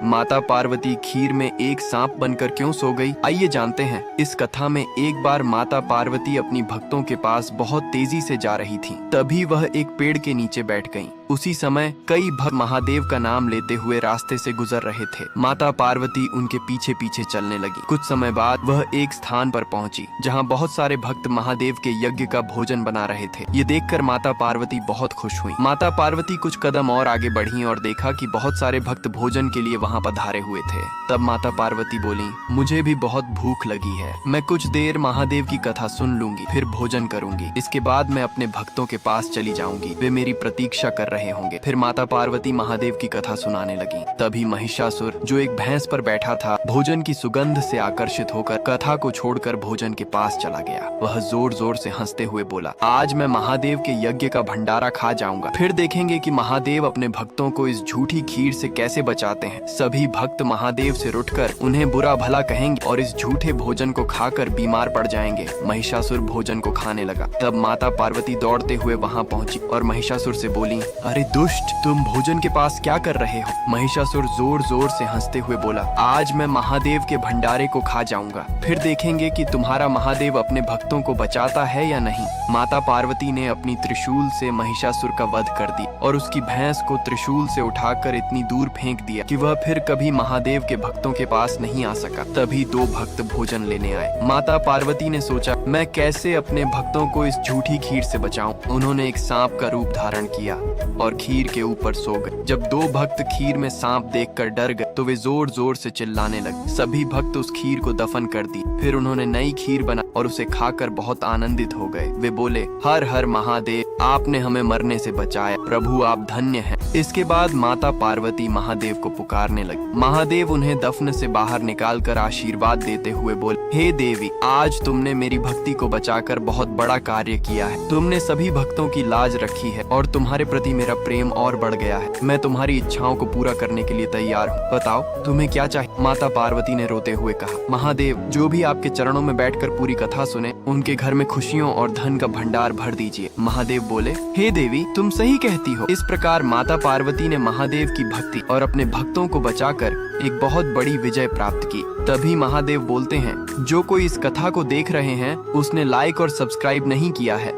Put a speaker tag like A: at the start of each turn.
A: माता पार्वती खीर में एक सांप बनकर क्यों सो गई? आइए जानते हैं। इस कथा में एक बार माता पार्वती अपनी भक्तों के पास बहुत तेजी से जा रही थीं। तभी वह एक पेड़ के नीचे बैठ गईं। उसी समय कई भक्त महादेव का नाम लेते हुए रास्ते से गुजर रहे थे। माता पार्वती उनके पीछे पीछे चलने लगी। कुछ समय बाद वह एक स्थान पर पहुंची जहां बहुत सारे भक्त महादेव के यज्ञ का भोजन बना रहे थे। ये देखकर माता पार्वती बहुत खुश हुई। माता पार्वती कुछ कदम और आगे बढ़ी और देखा कि बहुत सारे भक्त भोजन के लिए वहां पधारे हुए थे। तब माता पार्वती बोली, मुझे भी बहुत भूख लगी है, मैं कुछ देर महादेव की कथा सुन लूंगी, फिर भोजन करूंगी। इसके बाद मैं अपने भक्तों के पास चली जाऊंगी, वे मेरी प्रतीक्षा कर रहे होंगे। फिर माता पार्वती महादेव की कथा सुनाने लगी। तभी महिषासुर, जो एक भैंस पर बैठा था, भोजन की सुगंध से आकर्षित होकर कथा को छोड़कर भोजन के पास चला गया। वह जोर जोर से हंसते हुए बोला, आज मैं महादेव के यज्ञ का भंडारा खा जाऊंगा, फिर देखेंगे कि महादेव अपने भक्तों को इस झूठी खीर से कैसे बचाते हैं। सभी भक्त महादेव से रुठकर उन्हें बुरा भला कहेंगे और इस झूठे भोजन को खाकर बीमार पड़ जाएंगे। महिषासुर भोजन को खाने लगा। तब माता पार्वती दौड़ते हुए वहां पहुंची और महिषासुर से बोली, अरे दुष्ट, तुम भोजन के पास क्या कर रहे हो? महिषासुर जोर जोर से हंसते हुए बोला, आज मैं महादेव के भंडारे को खा जाऊंगा, फिर देखेंगे कि तुम्हारा महादेव अपने भक्तों को बचाता है या नहीं। माता पार्वती ने अपनी त्रिशूल से महिषासुर का वध कर दी और उसकी भैंस को त्रिशूल से उठाकर इतनी दूर फेंक दिया कि वह फिर कभी महादेव के भक्तों के पास नहीं आ सका। तभी दो भक्त भोजन लेने आए। माता पार्वती ने सोचा, मैं कैसे अपने भक्तों को इस झूठी खीर से बचाऊं। उन्होंने एक सांप का रूप धारण किया और खीर के ऊपर सो गए। जब दो भक्त खीर में सांप देखकर डर गए तो वे जोर जोर से चिल्लाने लगे। सभी भक्त उस खीर को दफन कर दी। फिर उन्होंने नई खीर बना और उसे खाकर बहुत आनंदित हो गए। वे बोले, हर हर महादेव, आपने हमें मरने से बचाया, प्रभु आप धन्य हैं। इसके बाद माता पार्वती महादेव को पुकारने लगी। महादेव उन्हें दफन से बाहर निकालकर आशीर्वाद देते हुए बोले, हे देवी, आज तुमने मेरी भक्ति को बचाकर बहुत बड़ा कार्य किया है। तुमने सभी भक्तों की लाज रखी है और तुम्हारे प्रति मेरा प्रेम और बढ़ गया है। मैं तुम्हारी इच्छाओं को पूरा करने के लिए तैयार हूँ। बताओ तुम्हें क्या चाहिए? माता पार्वती ने रोते हुए कहा, महादेव, जो भी आपके चरणों में बैठकर पूरी कथा सुने, उनके घर में खुशियों और धन का भंडार भर दीजिए। महादेव बोले, हे देवी, तुम सही कहती हो। इस प्रकार माता पार्वती ने महादेव की भक्ति और अपने भक्तों को बचाकर एक बहुत बड़ी विजय प्राप्त की। तभी महादेव बोलते हैं, जो कोई इस कथा को देख रहे हैं उसने लाइक और सब्सक्राइब नहीं किया है